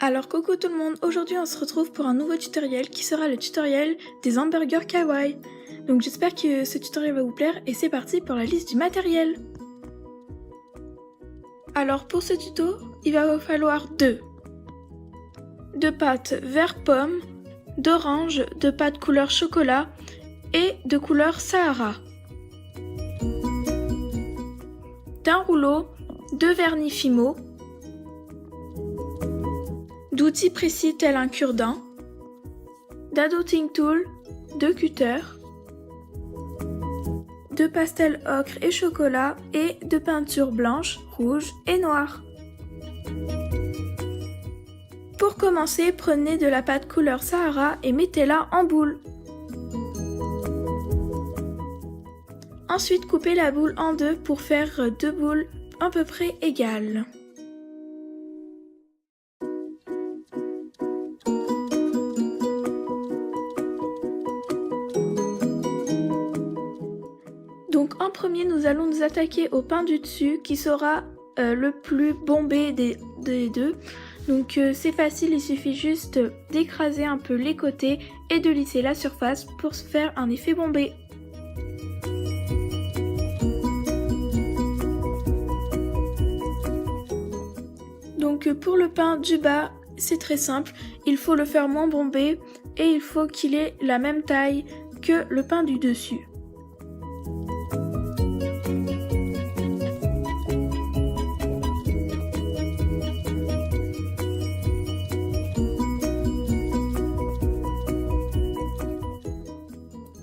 Alors coucou tout le monde, aujourd'hui on se retrouve pour un nouveau tutoriel qui sera le tutoriel des hamburgers kawaii. Donc j'espère que ce tutoriel va vous plaire et c'est parti pour la liste du matériel. Alors pour ce tuto, il va vous falloir deux pâtes vert pomme, d'orange, de pâtes couleur chocolat et de couleur Sahara. D'un rouleau, de vernis Fimo, d'outils précis tels un cure-dent, d'adouting tool, de cutter, de pastel ocre et chocolat et de peinture blanche, rouge et noire. Pour commencer, prenez de la pâte couleur Sahara et mettez-la en boule. Ensuite, coupez la boule en deux pour faire deux boules à peu près égales. Donc en premier, nous allons nous attaquer au pain du dessus qui sera le plus bombé des deux. Donc c'est facile, il suffit juste d'écraser un peu les côtés et de lisser la surface pour se faire un effet bombé. Donc pour le pain du bas, c'est très simple, il faut le faire moins bombé et il faut qu'il ait la même taille que le pain du dessus.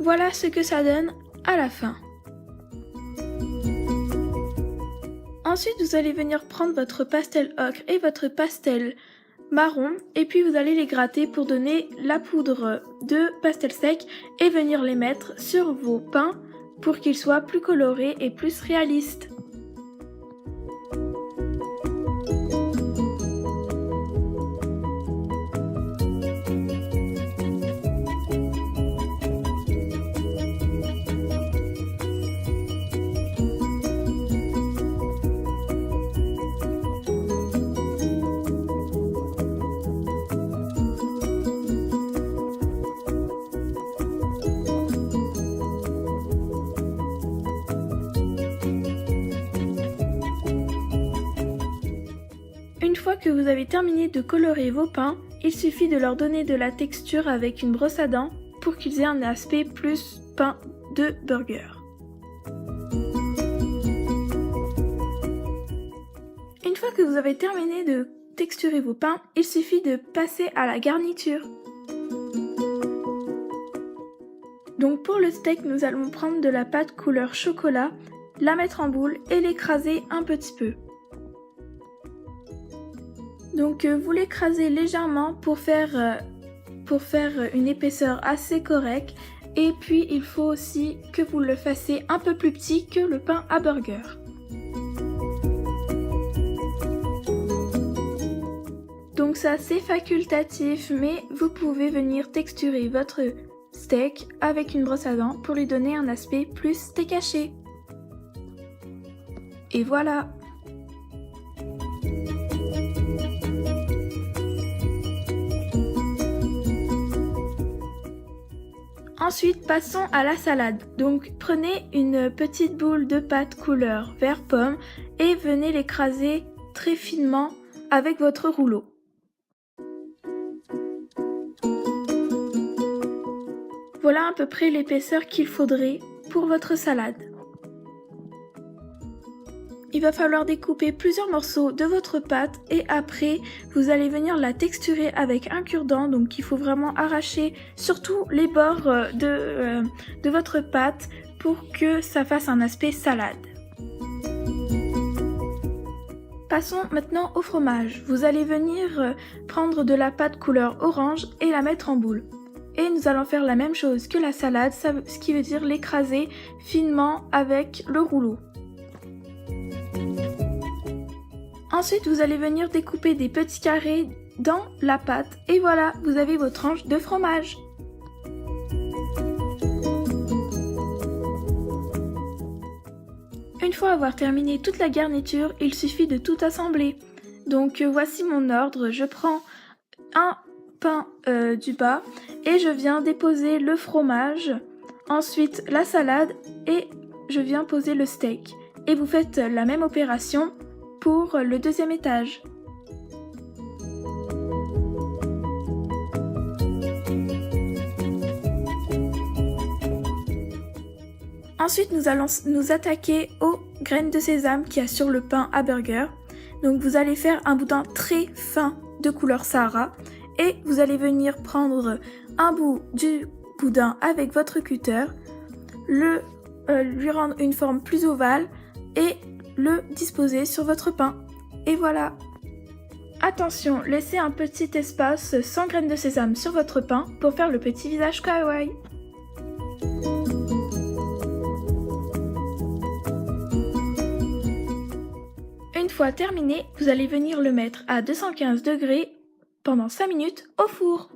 Voilà ce que ça donne à la fin. Ensuite, vous allez venir prendre votre pastel ocre et votre pastel marron et puis vous allez les gratter pour donner la poudre de pastel sec et venir les mettre sur vos pains pour qu'ils soient plus colorés et plus réalistes. Une fois que vous avez terminé de colorer vos pains, il suffit de leur donner de la texture avec une brosse à dents pour qu'ils aient un aspect plus pain de burger. Une fois que vous avez terminé de texturer vos pains, il suffit de passer à la garniture. Donc pour le steak, nous allons prendre de la pâte couleur chocolat, la mettre en boule et l'écraser un petit peu. Donc vous l'écrasez légèrement pour faire une épaisseur assez correcte et puis il faut aussi que vous le fassiez un peu plus petit que le pain à burger. Donc ça c'est facultatif mais vous pouvez venir texturer votre steak avec une brosse à dents pour lui donner un aspect plus steak haché. Et voilà! Ensuite, passons à la salade. Donc, prenez une petite boule de pâte couleur vert pomme et venez l'écraser très finement avec votre rouleau. Voilà à peu près l'épaisseur qu'il faudrait pour votre salade. Il va falloir découper plusieurs morceaux de votre pâte et après vous allez venir la texturer avec un cure-dent, donc il faut vraiment arracher surtout les bords de votre pâte pour que ça fasse un aspect salade. Passons maintenant au fromage. Vous allez venir prendre de la pâte couleur orange et la mettre en boule. Et nous allons faire la même chose que la salade, ce qui veut dire l'écraser finement avec le rouleau. Ensuite, vous allez venir découper des petits carrés dans la pâte et voilà, vous avez vos tranches de fromage. Une fois avoir terminé toute la garniture, il suffit de tout assembler. Donc voici mon ordre, je prends un pain du bas et je viens déposer le fromage, ensuite la salade et je viens poser le steak. Et vous faites la même opération pour le deuxième étage. Ensuite, nous allons nous attaquer aux graines de sésame qu'il y a sur le pain à burger. Donc vous allez faire un boudin très fin de couleur Sahara et vous allez venir prendre un bout du boudin avec votre cutter, lui rendre une forme plus ovale et le disposer sur votre pain. Et voilà! Attention, laissez un petit espace sans graines de sésame sur votre pain pour faire le petit visage kawaii. Une fois terminé, vous allez venir le mettre à 215 degrés pendant 5 minutes au four.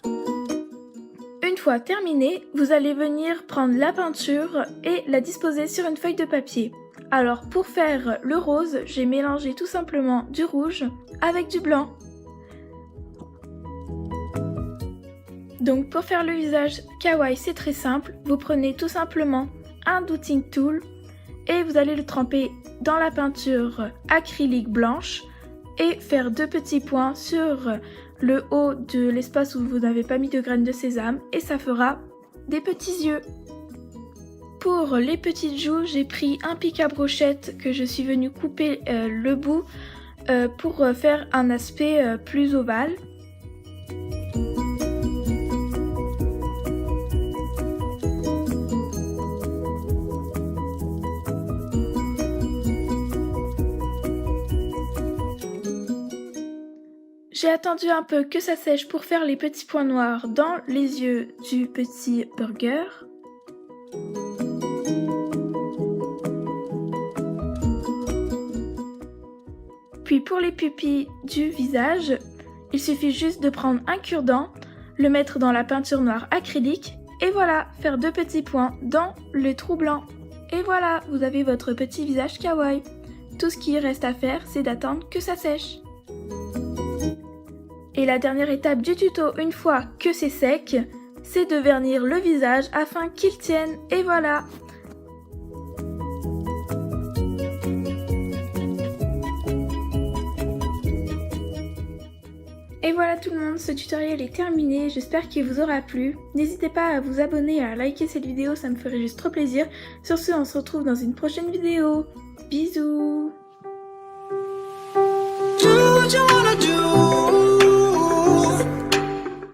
Une fois terminé, vous allez venir prendre la peinture et la disposer sur une feuille de papier. Alors pour faire le rose, j'ai mélangé tout simplement du rouge avec du blanc. Donc pour faire le visage kawaii, c'est très simple. Vous prenez tout simplement un dotting tool et vous allez le tremper dans la peinture acrylique blanche et faire 2 petits points sur le haut de l'espace où vous n'avez pas mis de graines de sésame et ça fera des petits yeux. Pour les petites joues, j'ai pris un pic à brochette que je suis venue couper le bout pour faire un aspect plus ovale. J'ai attendu un peu que ça sèche pour faire les petits points noirs dans les yeux du petit burger. Puis pour les pupilles du visage, il suffit juste de prendre un cure-dent, le mettre dans la peinture noire acrylique et voilà, faire 2 petits points dans le trou blanc. Et voilà, vous avez votre petit visage kawaii. Tout ce qui reste à faire, c'est d'attendre que ça sèche. Et la dernière étape du tuto, une fois que c'est sec, c'est de vernir le visage afin qu'il tienne. Et voilà! Et voilà tout le monde, ce tutoriel est terminé, j'espère qu'il vous aura plu. N'hésitez pas à vous abonner et à liker cette vidéo, ça me ferait juste trop plaisir. Sur ce, on se retrouve dans une prochaine vidéo. Bisous!